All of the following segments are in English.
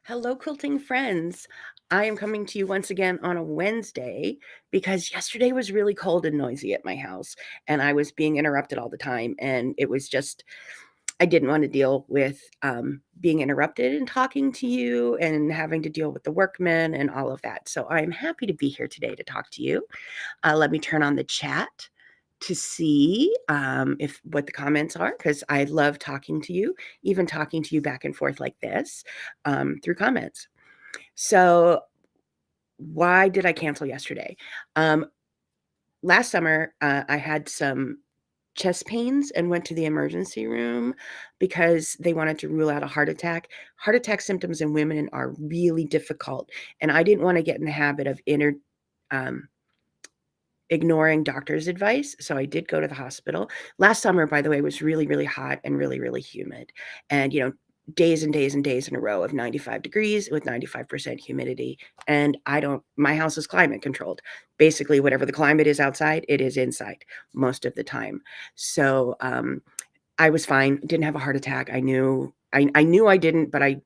Hello, quilting friends. I am coming to you once again on a Wednesday because yesterday was really cold and noisy at my house, and I was being interrupted all the time. And it was just, I didn't want to deal with being interrupted and talking to you and having to deal with the workmen and all of that. So I'm happy to be here today to talk to you. Let me turn on the chat to see if what the comments are, because I love talking to you, even talking to you back and forth like this through comments. So why did I cancel yesterday? Last summer, I had some chest pains and went to the emergency room because they wanted to rule out a heart attack. Heart attack symptoms in women are really difficult, and I didn't want to get in the habit of um, ignoring doctor's advice. So I did go to the hospital. Last summer, by the way, was really, really hot and really, really humid. And, days and days and days in a row of 95 degrees with 95% humidity. And my house is climate controlled. Basically, whatever the climate is outside, it is inside most of the time. So I was fine, didn't have a heart attack. I knew I didn't, but I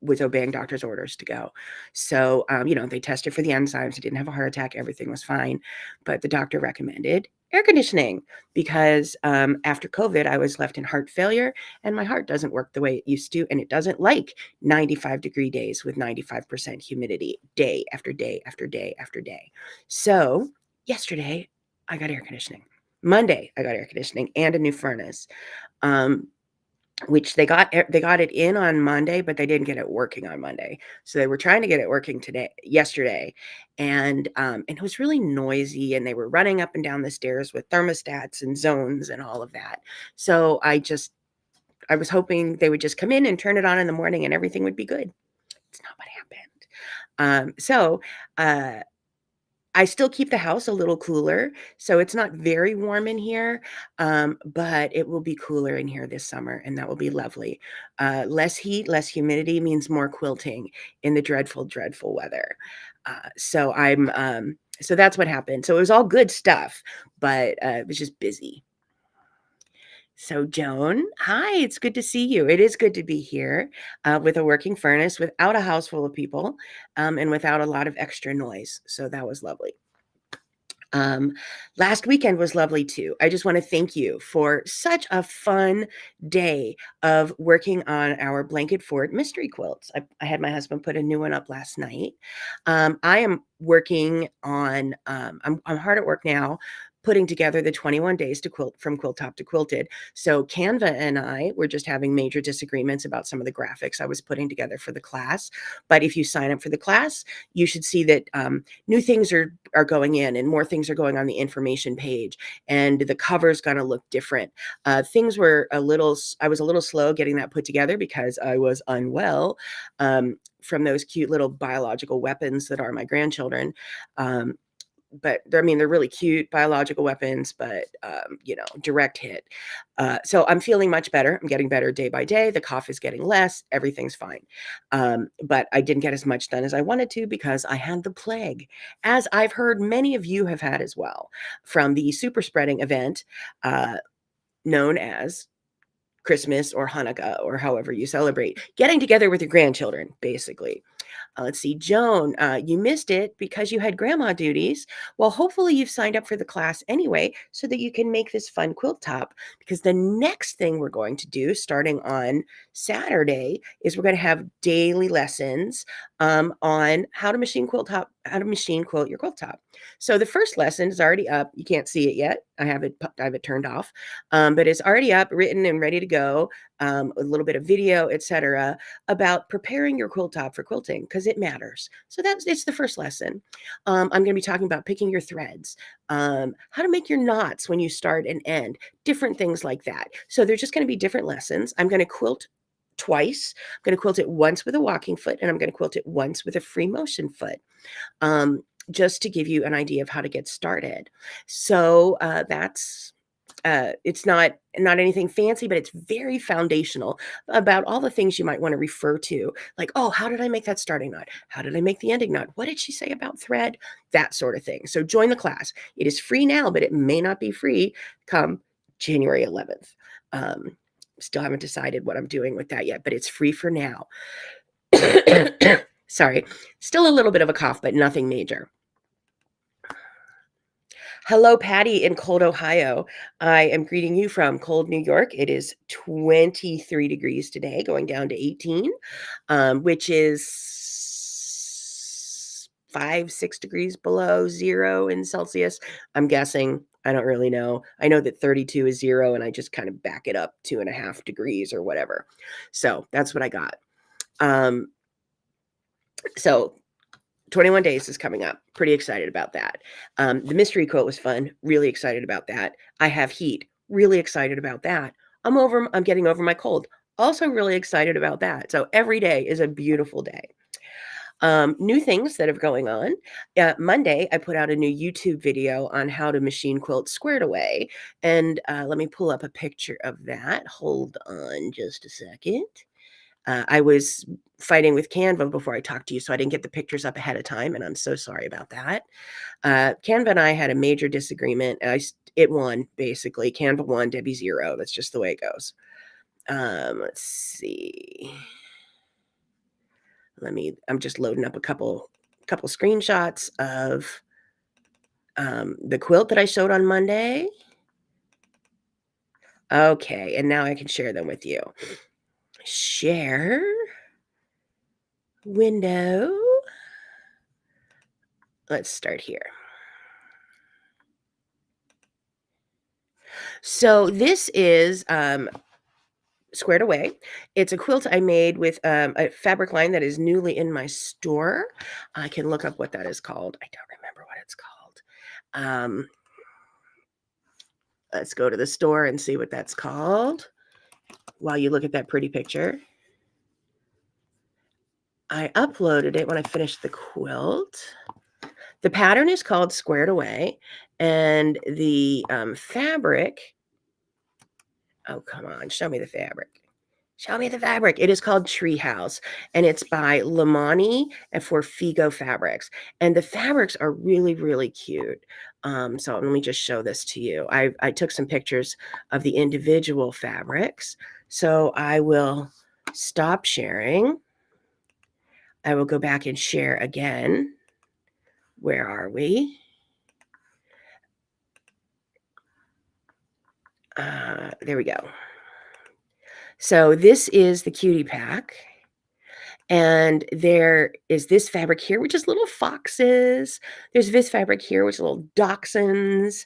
was obeying doctor's orders to go. So, they tested for the enzymes. I didn't have a heart attack. Everything was fine. But the doctor recommended air conditioning because after COVID, I was left in heart failure and my heart doesn't work the way it used to. And it doesn't like 95-degree days with 95% humidity day after day after day after day. So yesterday, I got air conditioning. Monday, I got air conditioning and a new furnace. Um, which they got it in on Monday, but they didn't get it working on Monday. So they were trying to get it working yesterday, and it was really noisy, and they were running up and down the stairs with thermostats and zones and all of that. So I was hoping they would just come in and turn it on in the morning and everything would be good. It's not what happened. I still keep the house a little cooler, so it's not very warm in here, but it will be cooler in here this summer, and that will be lovely. Less heat, less humidity means more quilting in the dreadful, dreadful weather. So that's what happened. So it was all good stuff, but it was just busy. So, Joan, hi, it's good to see you. It is good to be here with a working furnace, without a house full of people, and without a lot of extra noise. So that was lovely. Um, Last weekend was lovely too. I just want to thank you for such a fun day of working on our blanket fort mystery quilts. I had my husband put a new one up last night. I am working on, I'm hard at work now putting together the 21 days to quilt from quilt top to quilted. So Canva and I were just having major disagreements about some of the graphics I was putting together for the class. But if you sign up for the class, you should see that new things are going in and more things are going on the information page, and the cover is going to look different. Things were I was a little slow getting that put together because I was unwell from those cute little biological weapons that are my grandchildren. But I mean, they're really cute biological weapons, but direct hit. So I'm feeling much better. I'm getting better day by day. The cough is getting less. Everything's fine. But I didn't get as much done as I wanted to because I had the plague, as I've heard many of you have had as well, from the super spreading event known as Christmas or Hanukkah, or however you celebrate, getting together with your grandchildren, basically. Let's see, Joan, you missed it because you had grandma duties. Well, hopefully you've signed up for the class anyway so that you can make this fun quilt top, because the next thing we're going to do starting on Saturday is we're going to have daily lessons on how to machine quilt your quilt top. So the first lesson is already up. You can't see it yet. I have it turned off, but it's already up, written and ready to go. A little bit of video, etc., about preparing your quilt top for quilting, because it matters. So it's the first lesson. I'm going to be talking about picking your threads, how to make your knots when you start and end, different things like that. So there's just going to be different lessons. I'm going to quilt twice. I'm going to quilt it once with a walking foot, and I'm going to quilt it once with a free motion foot. Just to give you an idea of how to get started. So it's not anything fancy, but it's very foundational about all the things you might want to refer to, like, oh, how did I make that starting knot? How did I make the ending knot? What did she say about thread? That sort of thing. So join the class. It is free now, but it may not be free come January 11th. Still haven't decided what I'm doing with that yet, but it's free for now. Sorry, still a little bit of a cough, but nothing major. Hello, Patty in cold Ohio. I am greeting you from cold New York. It is 23 degrees today, going down to 18, which is 5, 6 degrees below zero in Celsius. I'm guessing. I don't really know. I know that 32 is zero, and I just kind of back it up 2.5 degrees or whatever. So that's what I got. So 21 days is coming up. Pretty excited about that. The mystery quilt was fun. Really excited about that. I have heat. Really excited about that. I'm getting over my cold. Also really excited about that. So every day is a beautiful day. New things that are going on. Monday, I put out a new YouTube video on how to machine quilt squared away. And let me pull up a picture of that. Hold on just a second. I was fighting with Canva before I talked to you, so I didn't get the pictures up ahead of time, and I'm so sorry about that. Canva and I had a major disagreement. It won, basically. Canva won, Debbie 0. That's just the way it goes. Let's see. I'm just loading up a couple screenshots of the quilt that I showed on Monday. Okay, and now I can share them with you. Share window. Let's start here. So this is squared away. It's a quilt I made with a fabric line that is newly in my store. I can look up what that is called. I don't remember what it's called. Let's go to the store and see what that's called while you look at that pretty picture. I uploaded it when I finished the quilt. The pattern is called Squared Away, and the fabric. Oh, come on. Show me the fabric. Show me the fabric. It is called Treehouse, and it's by Lamani and for Figo Fabrics. And the fabrics are really, really cute. So let me just show this to you. I took some pictures of the individual fabrics. So I will stop sharing. I will go back and share again. Where are we? There we go. So this is the cutie pack. And there is this fabric here, which is little foxes. There's this fabric here, which is little dachshunds,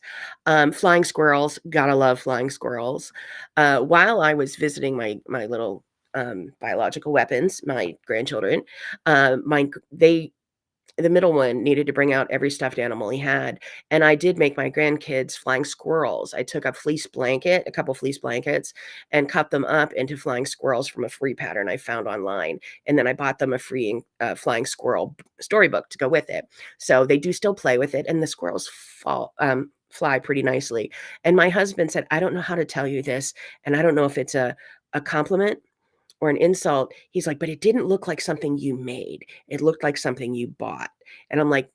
flying squirrels. Gotta love flying squirrels. While I was visiting my little biological weapons, my grandchildren, the middle one needed to bring out every stuffed animal he had. And I did make my grandkids flying squirrels. I took a couple fleece blankets, and cut them up into flying squirrels from a free pattern I found online. And then I bought them a free flying squirrel storybook to go with it. So they do still play with it, and the squirrels fly pretty nicely. And my husband said, I don't know how to tell you this, and I don't know if it's a compliment or an insult. He's like, but it didn't look like something you made. It looked like something you bought. And I'm like,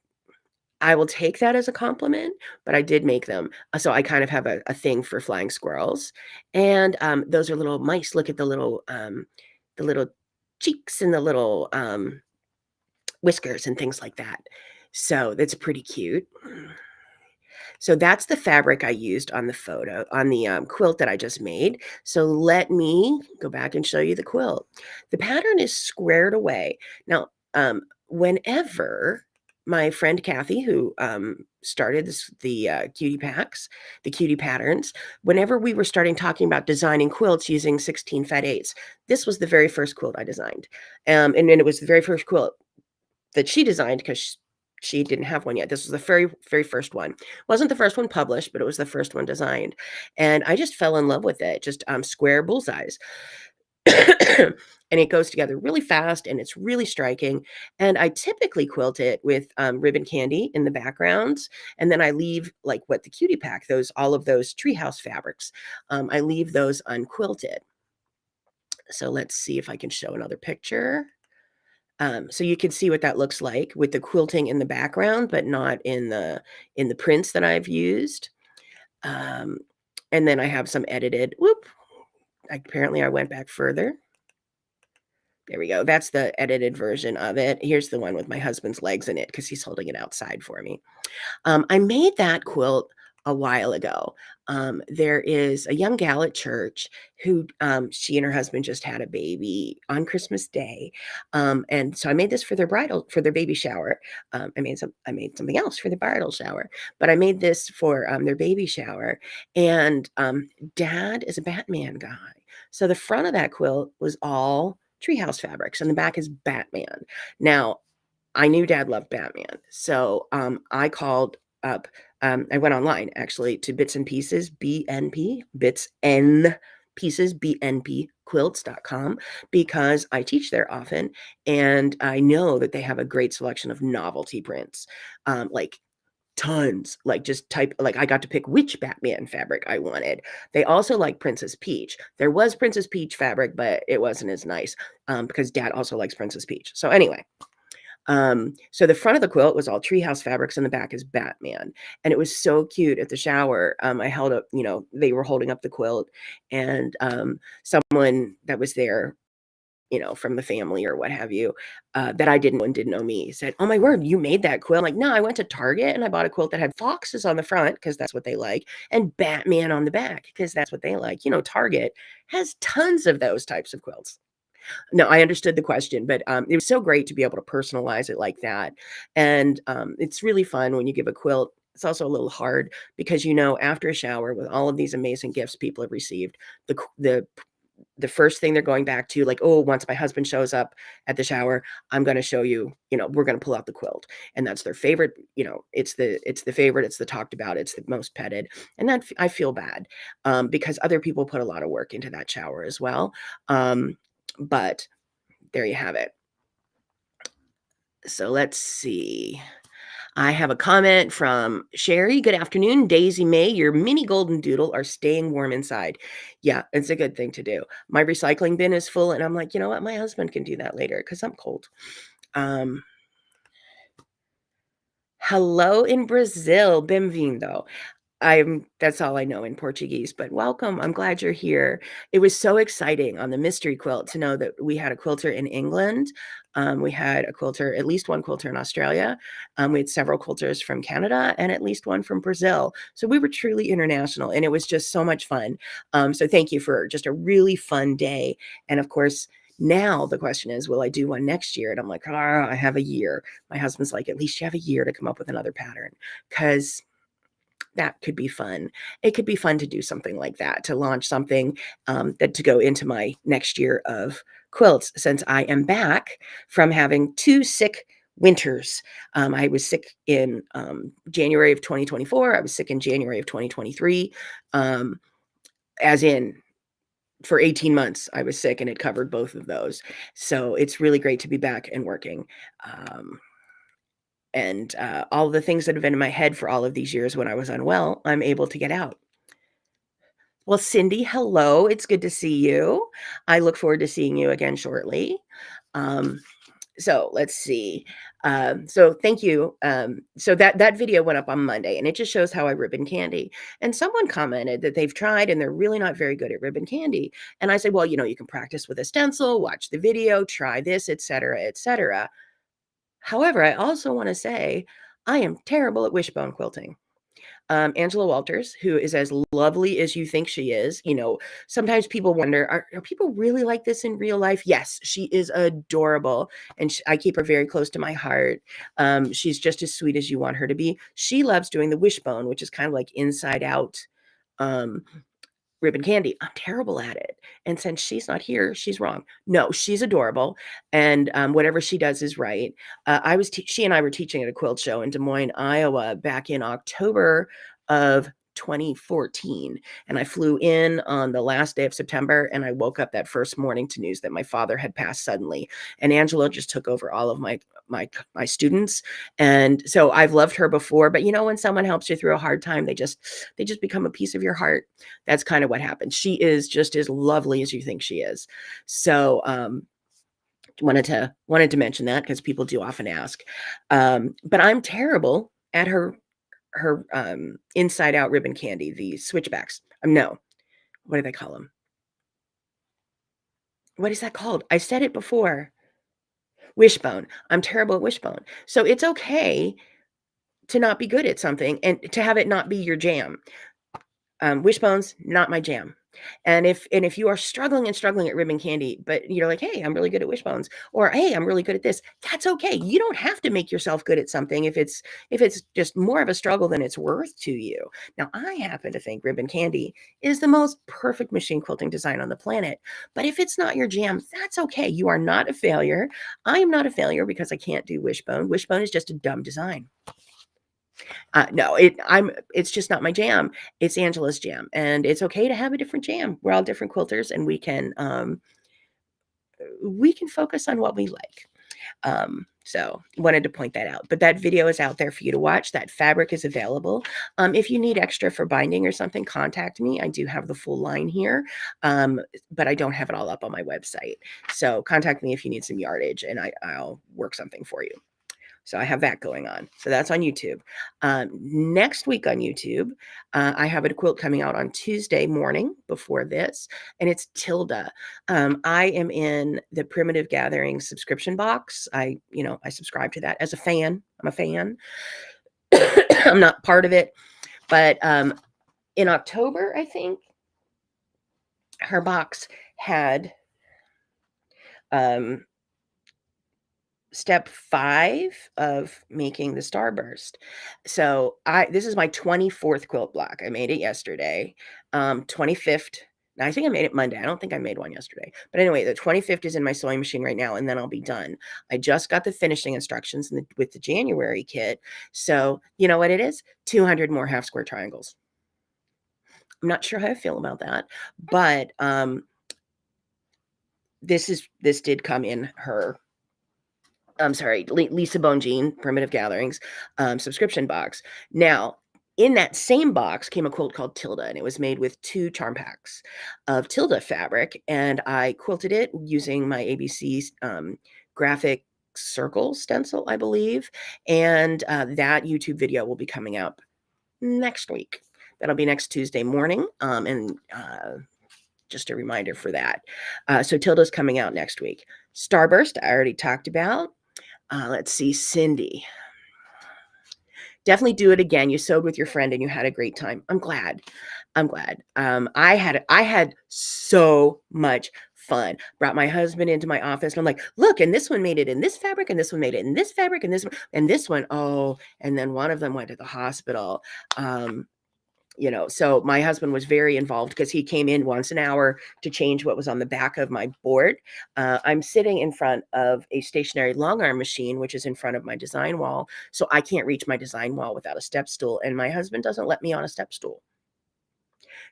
I will take that as a compliment, but I did make them. So I kind of have a thing for flying squirrels. And those are little mice. Look at the little cheeks and the little whiskers and things like that. So that's pretty cute. So that's the fabric I used on the photo, on the quilt that I just made. So let me go back and show you the quilt. The pattern is squared away. Now, whenever my friend Kathy, who started the cutie packs, the cutie patterns, whenever we were starting talking about designing quilts using 16 Fat 8s, this was the very first quilt I designed. And then it was the very first quilt that she designed because she didn't have one yet. This was the very, very first one. Wasn't the first one published, but it was the first one designed. And I just fell in love with it. Just square bullseyes. And it goes together really fast, and it's really striking. And I typically quilt it with ribbon candy in the backgrounds. And then I leave, like what the cutie pack, all of those treehouse fabrics, I leave those unquilted. So let's see if I can show another picture. So you can see what that looks like with the quilting in the background, but not in the prints that I've used. And then I have some edited. Apparently I went back further There we go. That's the edited version of it. Here's the one with my husband's legs in it because he's holding it outside for me. I made that quilt a while ago. There is a young gal at church who she and her husband just had a baby on Christmas Day, and so I made this for their baby shower. I made something else for the bridal shower, but I made this for their baby shower. And Dad is a Batman guy, so the front of that quilt was all treehouse fabrics, and the back is Batman. Now I knew Dad loved Batman, so I called up. I went online actually to Bits and Pieces, BNP, Bits N Pieces, BNP quilts.com, because I teach there often, and I know that they have a great selection of novelty prints, like tons. Like just type, like I got to pick which Batman fabric I wanted. They also like Princess Peach. There was Princess Peach fabric, but it wasn't as nice because Dad also likes Princess Peach. So anyway, so the front of the quilt was all treehouse fabrics and the back is Batman. And it was so cute at the shower. I held up, they were holding up the quilt, and someone that was there, from the family or what have you, that I didn't know and didn't know me, said, "Oh my word, you made that quilt?" I'm like, "No, I went to Target and I bought a quilt that had foxes on the front because that's what they like, and Batman on the back because that's what they like." Target has tons of those types of quilts. No, I understood the question, but it was so great to be able to personalize it like that. And it's really fun when you give a quilt. It's also a little hard because after a shower with all of these amazing gifts people have received, the first thing they're going back to, like, oh, once my husband shows up at the shower, I'm going to show you, we're going to pull out the quilt, and that's their favorite. It's the favorite, it's the talked about, it's the most petted, and that I feel bad because other people put a lot of work into that shower as well. But there you have it. So let's see. I have a comment from Sherry. Good afternoon, Daisy May. Your mini golden doodle are staying warm inside. Yeah, it's a good thing to do. My recycling bin is full, and I'm like, you know what? My husband can do that later because I'm cold. Hello in Brazil, bem-vindo. That's all I know in Portuguese, but welcome. I'm glad you're here. It was so exciting on the mystery quilt to know that we had a quilter in England. We had a quilter, at least one quilter in Australia. We had several quilters from Canada and at least one from Brazil. So we were truly international, and it was just so much fun. So thank you for just a really fun day. And of course, now the question is, will I do one next year? And I'm like, I have a year. My husband's like, at least you have a year to come up with another pattern, because that could be fun. It could be fun to do something like that, to launch something that to go into my next year of quilts, since I am back from having 2 sick winters. I was sick in January of 2024. I was sick in January of 2023, as in for 18 months I was sick, and it covered both of those. So it's really great to be back and working. And all the things that have been in my head for all of these years when I was unwell, I'm able to get out. Well, Cindy, hello. It's good to see you. I look forward to seeing you again shortly. So let's see. So thank you. So that video went up on Monday, and it just shows how I ribbon candy. And someone commented that they've tried and they're really not very good at ribbon candy. And I said, well, you can practice with a stencil, watch the video, try this, etc., etc. However, I also want to say I am terrible at wishbone quilting. Angela Walters, who is as lovely as you think she is. Sometimes people wonder, are people really like this in real life? Yes, she is adorable, and I keep her very close to my heart. She's just as sweet as you want her to be. She loves doing the wishbone, which is kind of like inside out ribbon candy. I'm terrible at it. And since she's not here, she's wrong. No, she's adorable. And whatever she does is right. She and I were teaching at a quilt show in Des Moines, Iowa, back in October of 2014. And I flew in on the last day of September, and I woke up that first morning to news that my father had passed suddenly. And Angela just took over all of my students. And so I've loved her before, but when someone helps you through a hard time, they just become a piece of your heart. That's kind of what happened. She is just as lovely as you think she is. So wanted to mention that because people do often ask. But I'm terrible at her inside out ribbon candy, the switchbacks. No, what do they call them? what is that called? I said it before. Wishbone. I'm terrible at wishbone. So it's okay to not be good at something and to have it not be your jam. Wishbone's not my jam. And if you are struggling and struggling at ribbon candy, but you're like, hey, I'm really good at wishbones, or hey, I'm really good at this, that's okay. You don't have to make yourself good at something if it's just more of a struggle than it's worth to you. Now, I happen to think ribbon candy is the most perfect machine quilting design on the planet. But if it's not your jam, that's okay. You are not a failure. I am not a failure because I can't do wishbone. Wishbone is just a dumb design. No, it's just not my jam. It's Angela's jam, and it's okay to have a different jam. We're all different quilters, and we can focus on what we like. So wanted to point that out. But that video is out there for you to watch. That fabric is available. If you need extra for binding or something, contact me. I do have the full line here, but I don't have it all up on my website. So contact me if you need some yardage, and I'll work something for you. So I have that going on. So that's on YouTube. Next week on YouTube, I have a quilt coming out on Tuesday morning before this, and it's Tilda. I am in the Primitive Gathering subscription box. I subscribe to that as a fan. I'm a fan. I'm not part of it, but in October, I think her box had step 5 of making the starburst. So this is my 24th quilt block. I made it yesterday. 25th. Now, I think I made it Monday. I don't think I made one yesterday. But anyway, the 25th is in my sewing machine right now, and then I'll be done. I just got the finishing instructions with the January kit. So you know what it is? 200 more half square triangles. I'm not sure how I feel about that, but this did come in her I'm sorry, Lisa Bonjean, Primitive Gatherings subscription box. Now, in that same box came a quilt called Tilda, and it was made with 2 charm packs of Tilda fabric, and I quilted it using my ABC graphic circle stencil, I believe, and that YouTube video will be coming up next week. That'll be next Tuesday morning, and just a reminder for that. So Tilda's coming out next week. Starburst, I already talked about. Let's see, Cindy. Definitely do it again. You sewed with your friend and you had a great time. I'm glad. I had so much fun. Brought my husband into my office and I'm like, look, and this one made it in this fabric, and this one made it in this fabric, and this one, oh, and then one of them went to the hospital. So my husband was very involved because he came in once an hour to change what was on the back of my board. I'm sitting in front of a stationary long arm machine, which is in front of my design wall. So I can't reach my design wall without a step stool. And my husband doesn't let me on a step stool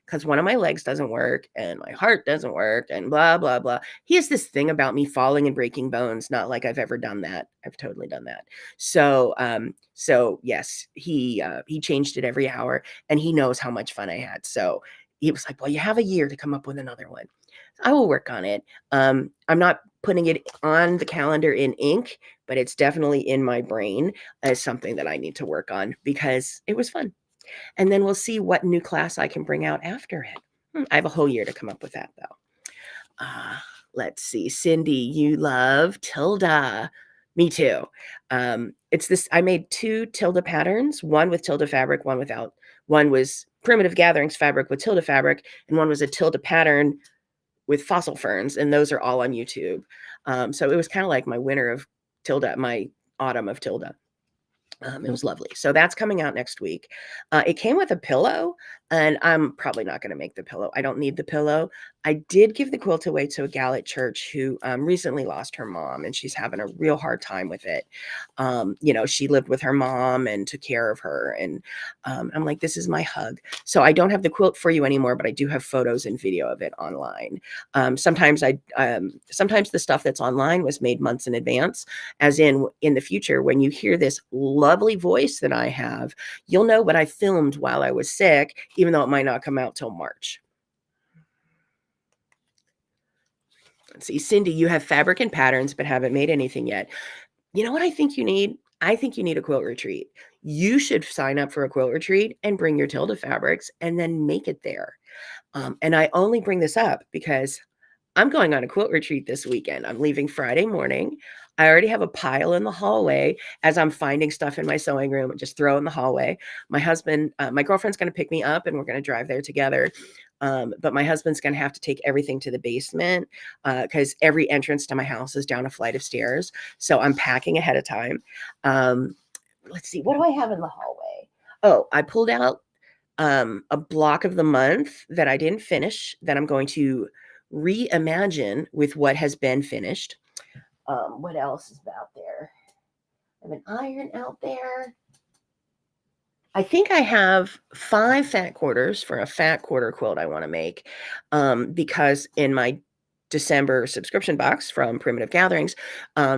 because one of my legs doesn't work and my heart doesn't work and blah, blah, blah. He has this thing about me falling and breaking bones. Not like I've ever done that. I've totally done that. So yes, he changed it every hour and he knows how much fun I had. So he was like, well, you have a year to come up with another one. I will work on it. I'm not putting it on the calendar in ink, but it's definitely in my brain as something that I need to work on because it was fun. And then we'll see what new class I can bring out after it. I have a whole year to come up with that, though. Let's see. Cindy, you love Tilda. Me too. It's this. I made 2 Tilda patterns, one with Tilda fabric, one without. One was Primitive Gatherings fabric with Tilda fabric, and one was a Tilda pattern with fossil ferns, and those are all on YouTube. So it was kind of like my winter of Tilda, my autumn of Tilda. It was lovely. So that's coming out next week. It came with a pillow, and I'm probably not going to make the pillow. I don't need the pillow. I did give the quilt away to a gal at church who recently lost her mom, and she's having a real hard time with it. She lived with her mom and took care of her, and I'm like, this is my hug. So I don't have the quilt for you anymore, but I do have photos and video of it online. Sometimes the stuff that's online was made months in advance, as in the future, when you hear this lovely voice that I have, you'll know what I filmed while I was sick, even though it might not come out till March. Let's see, Cindy, you have fabric and patterns, but haven't made anything yet. You know what I think you need? I think you need a quilt retreat. You should sign up for a quilt retreat and bring your Tilda fabrics and then make it there. And I only bring this up because I'm going on a quilt retreat this weekend. I'm leaving Friday morning. I already have a pile in the hallway as I'm finding stuff in my sewing room and just throw in the hallway. My girlfriend's going to pick me up and we're going to drive there together. But my husband's going to have to take everything to the basement because every entrance to my house is down a flight of stairs. So I'm packing ahead of time. Um, let's see, what do I have in the hallway? Oh, I pulled out a block of the month that I didn't finish that I'm going to reimagine with what has been finished. What else is out there? I have an iron out there. I think I have 5 fat quarters for a fat quarter quilt I want to make because in my December subscription box from Primitive Gatherings,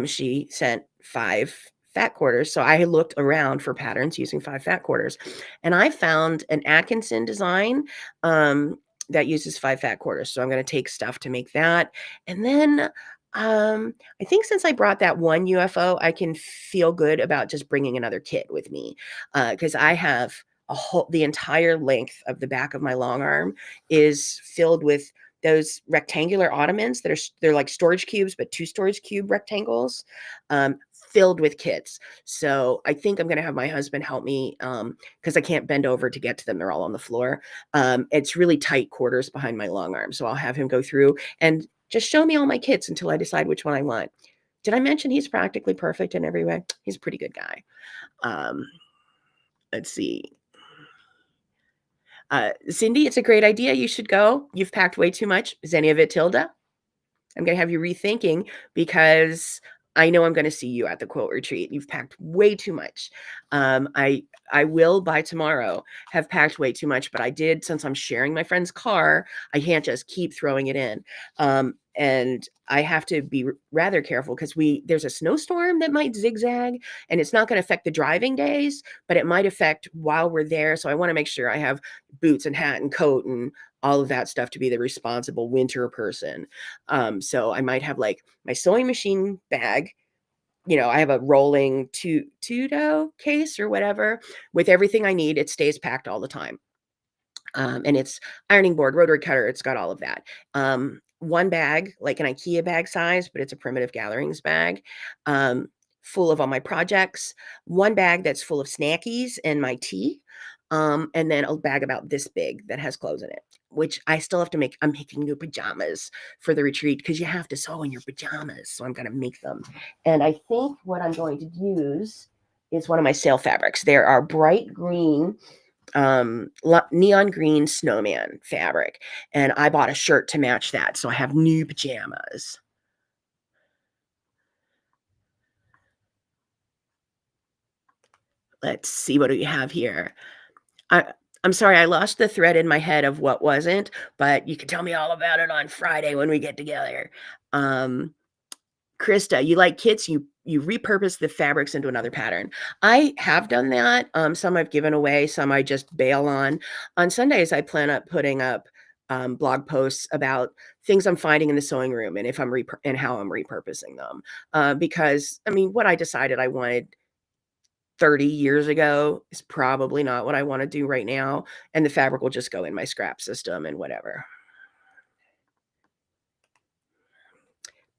she sent 5 fat quarters. So I looked around for patterns using 5 fat quarters, and I found an Atkinson design that uses 5 fat quarters. So I'm going to take stuff to make that, and then I think since I brought that one UFO, I can feel good about just bringing another kit with me because I have the entire length of the back of my long arm is filled with those rectangular ottomans that they're like storage cubes, but 2 storage cube rectangles filled with kits. So I think I'm going to have my husband help me because I can't bend over to get to them. They're all on the floor. It's really tight quarters behind my long arm. So I'll have him go through and just show me all my kits until I decide which one I want. Did I mention he's practically perfect in every way? He's a pretty good guy. Um, let's see. Cindy, it's a great idea. You should go. You've packed way too much. Is any of it Tilda? I'm going to have you rethinking because I know I'm going to see you at the quilt retreat. You've packed way too much. I will by tomorrow have packed way too much, but I did since I'm sharing my friend's car. I can't just keep throwing it in. And I have to be rather careful because there's a snowstorm that might zigzag, and it's not going to affect the driving days, but it might affect while we're there. So I want to make sure I have boots and hat and coat and all of that stuff to be the responsible winter person. So I might have like my sewing machine bag. I have a rolling Tudo case or whatever with everything I need. It stays packed all the time. And it's ironing board, rotary cutter. It's got all of that. One bag, like an IKEA bag size, but it's a Primitive Gatherings bag, full of all my projects. One bag that's full of snackies and my tea. And then a bag about this big that has clothes in it, which I still have to make. I'm making new pajamas for the retreat because you have to sew in your pajamas. So I'm going to make them. And I think what I'm going to use is one of my sale fabrics. There are bright green neon green snowman fabric, and I bought a shirt to match that, so I have new pajamas. Let's see, what do we have here? I'm sorry, I lost the thread in my head of what wasn't, but you can tell me all about it on Friday when we get together. Krista, you like kits, you repurpose the fabrics into another pattern. I have done that. Some I've given away, some I just bail on. On Sundays, I plan on putting up blog posts about things I'm finding in the sewing room and if I'm and how I'm repurposing them. Because I mean, what I decided I wanted 30 years ago is probably not what I want to do right now, and the fabric will just go in my scrap system and whatever.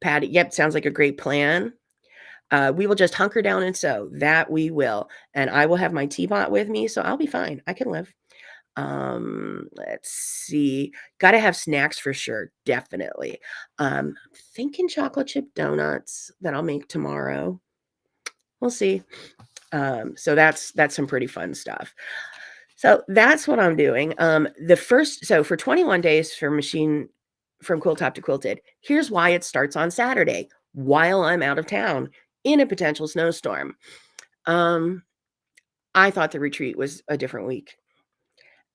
Patty, yep, sounds like a great plan. We will just hunker down and sew. That we will. And I will have my teapot with me, so I'll be fine. I can live. Let's see. Gotta have snacks for sure. Definitely. Thinking chocolate chip donuts that I'll make tomorrow. We'll see. So that's some pretty fun stuff. So that's what I'm doing. So for 21 days from Quilt Top to Quilted, here's why it starts on Saturday while I'm out of town in a potential snowstorm. I thought the retreat was a different week.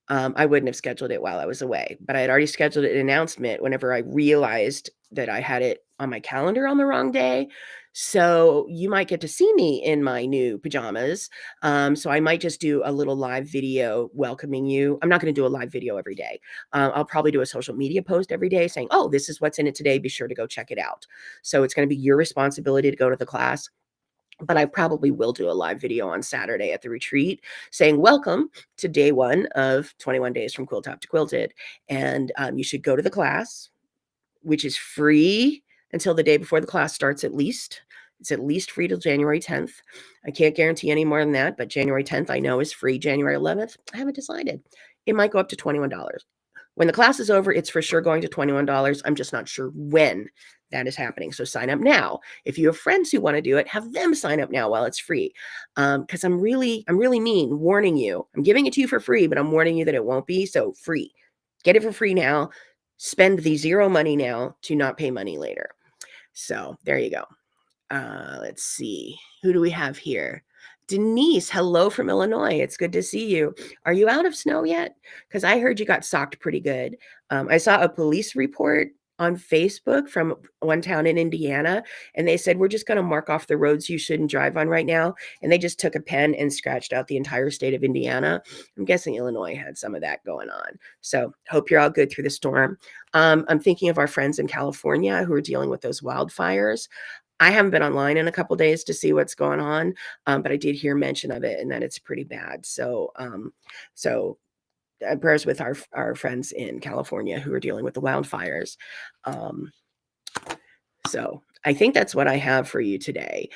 I wouldn't have scheduled it while I was away, but I had already scheduled an announcement whenever I realized that I had it on my calendar on the wrong day. So you might get to see me in my new pajamas. So I might just do a little live video welcoming you. I'm not going to do a live video every day. I'll probably do a social media post every day saying, oh, this is what's in it today. Be sure to go check it out. So it's going to be your responsibility to go to the class. But I probably will do a live video on Saturday at the retreat saying, welcome to day 1 of 21 days from Quilt Top to Quilted. And you should go to the class. which is free until the day before the class starts at least. It's at least free till January 10th. I can't guarantee any more than that, but January 10th I know is free. January 11th, I haven't decided. It might go up to $21. When the class is over, it's for sure going to $21. I'm just not sure when that is happening. So sign up now. If you have friends who want to do it, have them sign up now while it's free. Because I'm really mean, warning you. I'm giving it to you for free, but I'm warning you that it won't be. So free. Get it for free now. Spend the zero money now to not pay money later. So there you go. Let's see. Who do we have here? Denise, hello from Illinois. It's good to see you. Are you out of snow yet? Because I heard you got socked pretty good. I saw a police report on Facebook from one town in Indiana, and they said, we're just going to mark off the roads you shouldn't drive on right now. And they just took a pen and scratched out the entire state of Indiana. I'm guessing Illinois had some of that going on. So hope you're all good through the storm. I'm thinking of our friends in California who are dealing with those wildfires. I haven't been online in a couple days to see what's going on, but I did hear mention of it and that it's pretty bad. So prayers with our friends in California who are dealing with the wildfires. Um, so I think that's what I have for you today.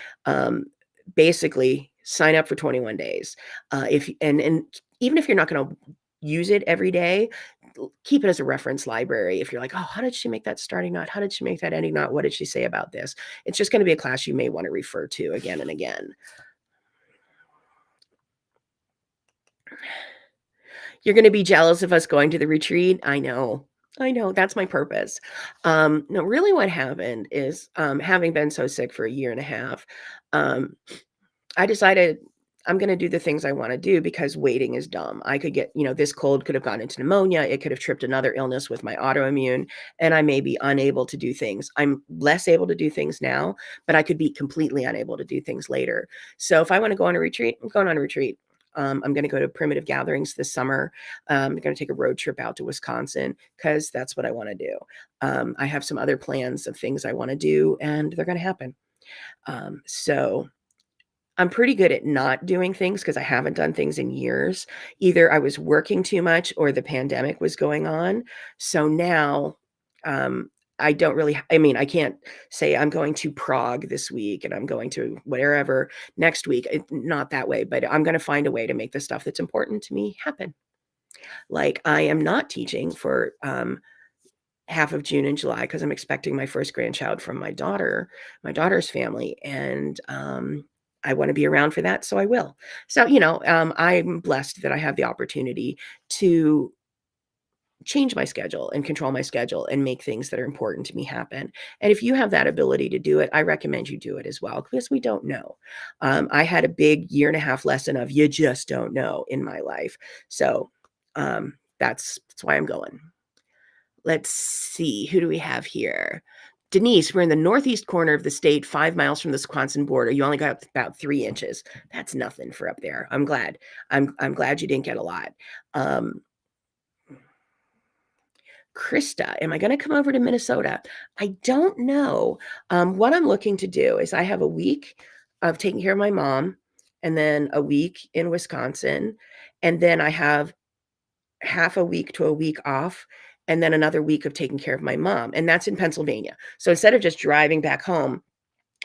Basically, sign up for 21 days. If and even if you're not going to use it every day, keep it as a reference library. If you're like, oh, how did she make that starting knot? How did she make that ending knot? What did she say about this? It's just going to be a class you may want to refer to again and again. You're going to be jealous of us going to the retreat. I know. That's my purpose. No, really what happened is, having been so sick for a year and a half, um, I decided I'm going to do the things I want to do because waiting is dumb. I could get, this cold could have gone into pneumonia. It could have tripped another illness with my autoimmune, and I may be unable to do things. I'm less able to do things now, but I could be completely unable to do things later. So if I want to go on a retreat, I'm going on a retreat. I'm going to go to primitive gatherings this summer. I'm going to take a road trip out to Wisconsin because that's what I want to do. I have some other plans of things I want to do, and they're going to happen. So I'm pretty good at not doing things because I haven't done things in years. Either I was working too much or the pandemic was going on. So now, I don't really, I can't say I'm going to Prague this week and I'm going to wherever next week. Not that way, but I'm going to find a way to make the stuff that's important to me happen. Like I am not teaching for half of June and July because I'm expecting my first grandchild from my daughter's family, and I want to be around for that, so I will. So, I'm blessed that I have the opportunity to change my schedule and control my schedule and make things that are important to me happen. And if you have that ability to do it, I recommend you do it as well because we don't know. I had a big year and a half lesson of you just don't know in my life. So that's why I'm going. Let's see, who do we have here? Denise, we're in the northeast corner of the state, 5 miles from the Wisconsin border. You only got about 3 inches. That's nothing for up there. I'm glad. I'm glad you didn't get a lot. Krista, am I going to come over to Minnesota? I don't know. What I'm looking to do is I have a week of taking care of my mom, and then a week in Wisconsin, and then I have half a week to a week off, and then another week of taking care of my mom, and that's in Pennsylvania. So instead of just driving back home,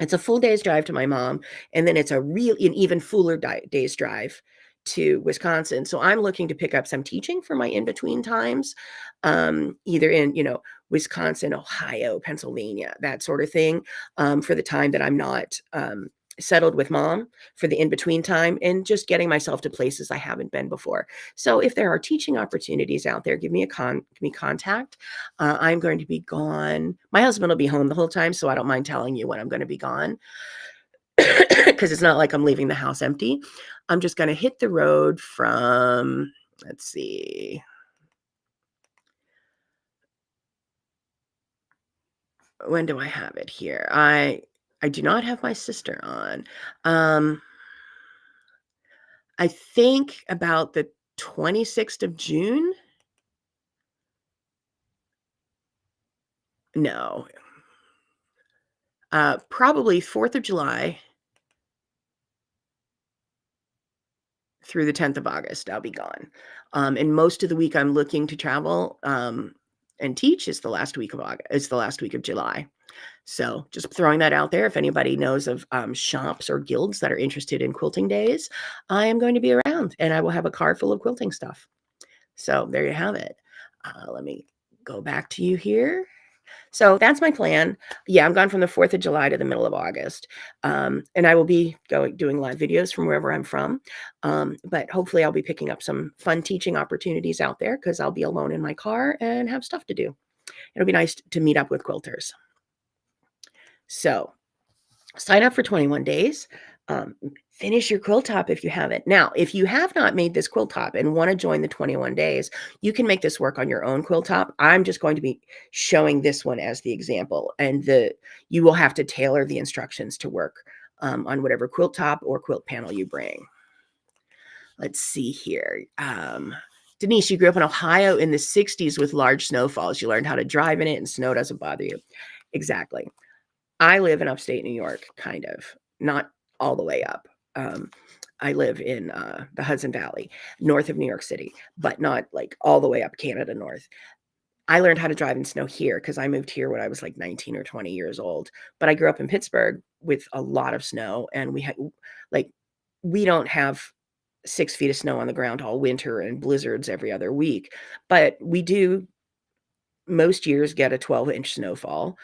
it's a full day's drive to my mom, and then it's an even fuller day's drive to Wisconsin. So I'm looking to pick up some teaching for my in-between times, either in, Wisconsin, Ohio, Pennsylvania, that sort of thing, for the time that I'm not settled with mom, for the in-between time, and just getting myself to places I haven't been before. So if there are teaching opportunities out there, give me contact. I'm going to be gone. My husband will be home the whole time, so I don't mind telling you when I'm going to be gone because it's not like I'm leaving the house empty. I'm just going to hit the road from, let's see, when do I have it here? I do not have my sister on. I think about the 26th of June. No. Probably 4th of July through the 10th of August, I'll be gone. And most of the week I'm looking to travel, and teach is the last week of August. It's the last week of July. So just throwing that out there. If anybody knows of shops or guilds that are interested in quilting days, I am going to be around and I will have a car full of quilting stuff. So there you have it. Let me go back to you here. So that's my plan. Yeah, I'm gone from the 4th of July to the middle of August. And I will be doing live videos from wherever I'm from. But hopefully I'll be picking up some fun teaching opportunities out there because I'll be alone in my car and have stuff to do. It'll be nice to meet up with quilters. So sign up for 21 days. Finish your quilt top if you haven't. Now, if you have not made this quilt top and want to join the 21 days, you can make this work on your own quilt top. I'm just going to be showing this one as the example, and you will have to tailor the instructions to work on whatever quilt top or quilt panel you bring. Let's see here. Denise, you grew up in Ohio in the 60s with large snowfalls. You learned how to drive in it and snow doesn't bother you. Exactly. I live in upstate New York, kind of, not all the way up. I live in the Hudson Valley, north of New York City, but not like all the way up Canada north. I learned how to drive in snow here because I moved here when I was like 19 or 20 years old. But I grew up in Pittsburgh with a lot of snow, and we don't have 6 feet of snow on the ground all winter and blizzards every other week, but we do most years get a 12-inch snowfall.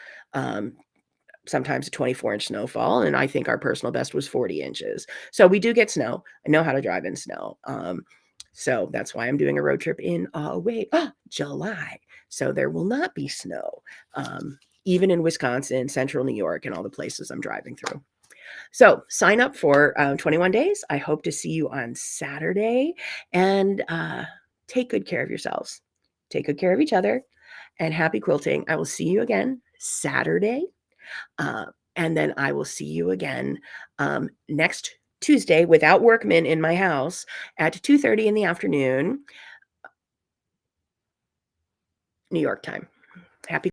Sometimes a 24-inch snowfall, and I think our personal best was 40 inches. So we do get snow. I know how to drive in snow. So that's why I'm doing a road trip in July. So there will not be snow, even in Wisconsin, central New York, and all the places I'm driving through. So sign up for 21 days. I hope to see you on Saturday, and take good care of yourselves. Take good care of each other, and happy quilting. I will see you again Saturday. And then I will see you again next Tuesday without workmen in my house at 2:30 in the afternoon, New York time. Happy